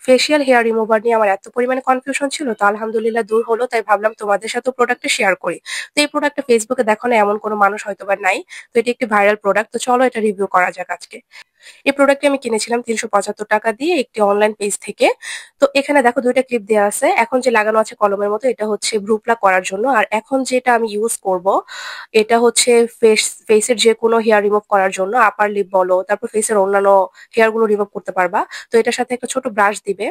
Facial hair remover নিয়ে আমার এত পরিমাণে কনফিউশন ছিল, তো আলহামদুলিল্লাহ দূর হলো। তাই ভাবলাম তোমাদের সাথেও প্রোডাক্টটা শেয়ার করি। তো এই প্রোডাক্টটা ফেসবুকে দেখো না এমন কোনো মানুষ হয়তোবা নাই। তো এটি একটি ভাইরাল প্রোডাক্ট। তো চলো এটা রিভিউ করা যাক আজকে। এই প্রোডাক্টটি আমি কিনেছিলাম ৳৩৭৫ দিয়ে একটি অনলাইন পেজ থেকে। তো এখানে দেখো ২ টা ক্লিপ দেয়া আছে। এখন যে লাগানো আছে কলমের মতো এটা হচ্ছে ভ্রু প্লাক করার জন্য। আর এখন যেটা আমি ইউজ করব এটা হচ্ছে ফেসের যেকোনো হেয়ার রিমুভ করার জন্য। আপার লিপ বলো, তারপর ফেসের অন্যান্য হেয়ার গুলো রিমুভ করতে পারবা। তো এটার সাথে একটা ছোট ব্রাশ দিবে।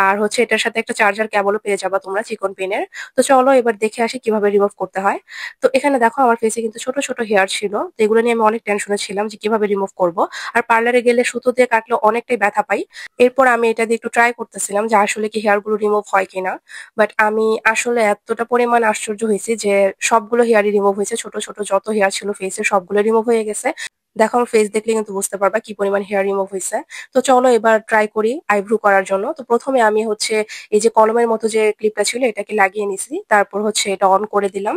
আর হচ্ছে এটার সাথে একটা চার্জার কেবলও পেয়ে যাবা তোমরা চিকন পিনের। তো চলো এবার দেখে আসি কিভাবে রিমুভ করতে হয়। তো এখানে দেখো আমার ফেসে কিন্তু ছোট, ছোট হেয়ার ছিল। তো এগুলো নিয়ে আমি অনেক টেনশনে ছিলাম যে কিভাবে রিমুভ করব। আর পার্লারে গেলে সুতো দিয়ে কাটলে অনেকটাই ব্যথা পাই। এরপর আমি এটা দিয়ে একটু ট্রাই করতেছিলাম যে আসলে কি হেয়ার গুলো রিমুভ হয় কিনা। বাট আমি আসলে এতটা পরিমাণ আশ্চর্য হয়েছি যে সবগুলো হেয়ারই রিমুভ হয়েছে। ছোট, ছোট যত হেয়ার ছিল ফেসে সবগুলো রিমুভ হয়ে গেছে। দেখো আমার ফেস দেখলে কিন্তু বুঝতে পারবা কি পরিমাণ হেয়ার রিমুভ হইছে। তো চলো এবার ট্রাই করি আইব্রু করার জন্য। তো ১ম এ আমি হচ্ছে এই যে কলমের মতো যে ক্লিপটা ছিল এটাকে লাগিয়ে নিছি। তারপর হচ্ছে এটা অন করে দিলাম।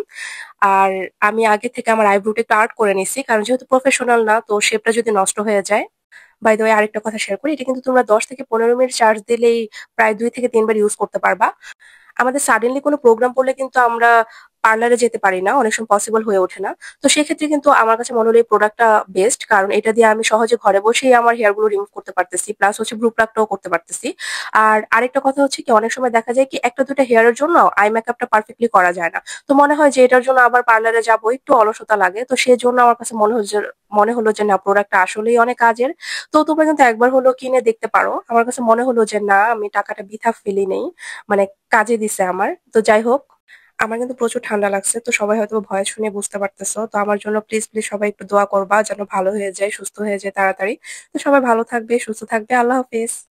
আর আমি আগে থেকে আমার আইব্রোটা একটু আর্ট করে নিছি। কারণ যেহেতু প্রফেশনাল না তো শেপটা যদি নষ্ট হয়ে যায়। বাই দ্য ওয়ে আরেকটা কথা শেয়ার করি। এটা কিন্তু তোমরা ১০ থেকে ১৫ মিনিট চার্জ দিলেই প্রায় ২ থেকে ৩ বার ইউজ করতে পারবা। আমাদের সাডেনলি কোনো প্রোগ্রাম পড়লে কিন্তু আমরা পার্লারে যেতে পারি না। অনেক সময় পসিবল হয়ে ওঠে না। তো সেক্ষেত্রে কিন্তু আমার কাছে মনে হলো এই প্রোডাক্টটা বেস্ট। কারণ এটা দিয়ে আমি সহজে ঘরে বসেই আমার হেয়ার গুলো রিমুভ করতে পারতেছি। প্লাস হচ্ছে ভ্রু প্লাকটাও করতে পারতেছি। আর আরেকটা কথা হচ্ছে কি অনেক সময় দেখা যায় কি ১ টা ২ টা হেয়ারের জন্য আই মেকআপটা পারফেক্টলি করা যায় না। তো মনে হয় যে এটার জন্য আবার পার্লারে যাবো একটু অলসতা লাগে। তো সেজন্য আমার কাছে মনে হলো যে না প্রোডাক্টটা আসলেই অনেক কাজের। তো তোমরা কিন্তু একবার হলেও কিনে দেখতে পারো। আমার কাছে মনে হলো যে না আমি টাকাটা বৃথা ফেলি নাই। মানে কাজে দিছে আমার। তো যাই হোক, আমার কিন্তু প্রচুর ঠান্ডা লাগছে। তো সবাই হয়তোবা ভয়েস শুনে বুঝতে পারতেছো। তো আমার জন্য প্লিজ, প্লিজ সবাই একটু দোয়া করবা যেন ভালো হয়ে যায়, সুস্থ হয়ে যায় তাড়াতাড়ি। তো সবাই ভালো থাকবে, সুস্থ থাকবে। আল্লাহ হাফেজ।